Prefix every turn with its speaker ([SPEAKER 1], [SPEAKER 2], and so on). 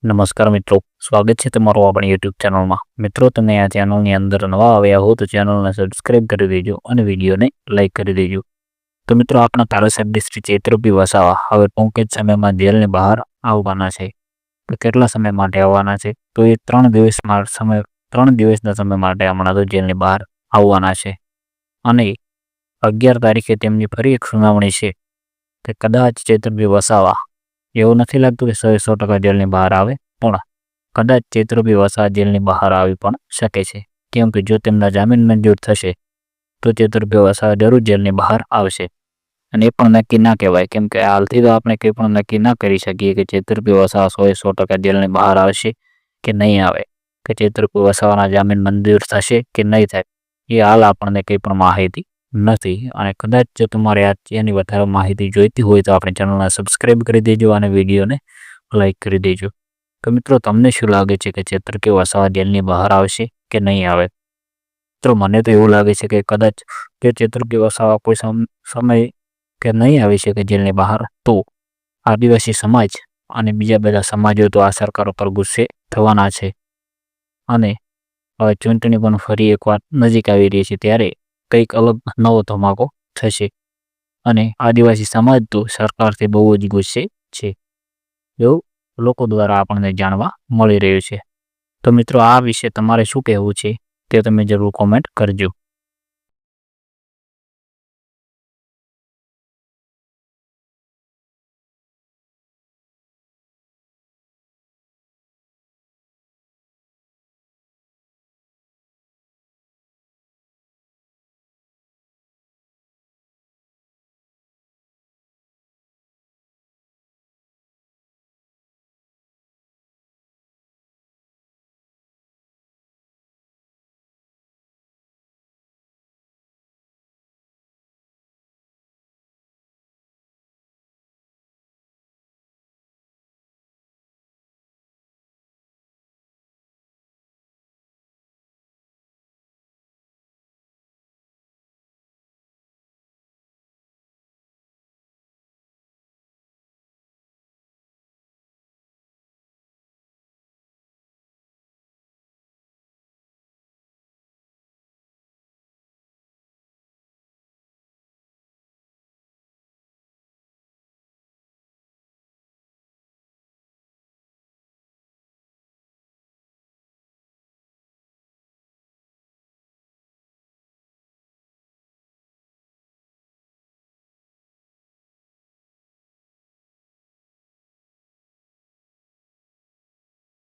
[SPEAKER 1] નમસ્કાર મિત્રો, સ્વાગત છે તમારું આપણી યુટ્યુબ ચેનલમાં. મિત્રો, તમે આ ચેનલની અંદર નવા આવ્યા હો તો ચેનલને સબસ્ક્રાઈબ કરી દેજો અને વિડીયોને લાઇક કરી દેજો. તો મિત્રો, આપણા ધારાસભ્ય શ્રી ચૈત્રભાઈ વસાવા હવે ટૂંક જ સમયમાં જેલની બહાર આવવાના છે. તો કેટલા સમય માટે આવવાના છે? તો એ 3 દિવસના સમય માટે હમણાં તો જેલની બહાર આવવાના છે. અને 11 તારીખે તેમની ફરી એક સુનાવણી છે. તે કદાચ ચૈત્રભાઈ વસાવા એવું નથી લાગતું કે 100% જેલની બહાર આવે, પણ કદાચ ચૈત્રભાઈ વસાવા જેલની બહાર આવી પણ શકે છે. કેમ કે જો તેમના જામીન મંજૂર થશે તો ચૈત્રભાઈ વસાવા જરૂર જેલની બહાર આવશે. અને એ પણ નક્કી ના કહેવાય, કેમ કે હાલથી તો આપણે કંઈ પણ નક્કી ના કરી શકીએ કે ચૈત્રભાઈ વસાવા 100% જેલની બહાર આવશે કે નહીં આવે, કે ચૈત્રભાઈ વસાવાના જામીન મંજૂર થશે કે નહીં થાય, એ હાલ આપણને કંઈ પણ માહિતી નથી. અને કદાચ જો તમારે એની વધારે માહિતી જોઈતી હોય તો આપણી ચેનલને સબસ્ક્રાઈબ કરી દેજો અને વિડીયોને લાઇક કરી દેજો. તો મિત્રો, તમને શું લાગે છે કે ચૈત્રભાઈ વસાવા જેલની બહાર આવશે કે નહીં આવે? મિત્રો, મને તો એવું લાગે છે કે કદાચ કે ચૈત્રભાઈ વસાવા કોઈ સમય કે નહીં આવી શકે જેલની બહાર, તો આદિવાસી સમાજ અને બીજા બધા સમાજો તો આ સરકાર ઉપર ગુસ્સે થવાના છે. અને હવે ચૂંટણી પણ ફરી એકવાર નજીક આવી રહી છે, ત્યારે કંઈક અલગ નવો ધમાકો થશે. અને આદિવાસી સમાજ તો સરકારથી બહુ જ ગુસ્સે છે, એવું લોકો દ્વારા આપણને જાણવા મળી રહ્યું છે. તો મિત્રો, આ વિશે તમારે શું કહેવું છે તે તમે જરૂર કોમેન્ટ કરજો.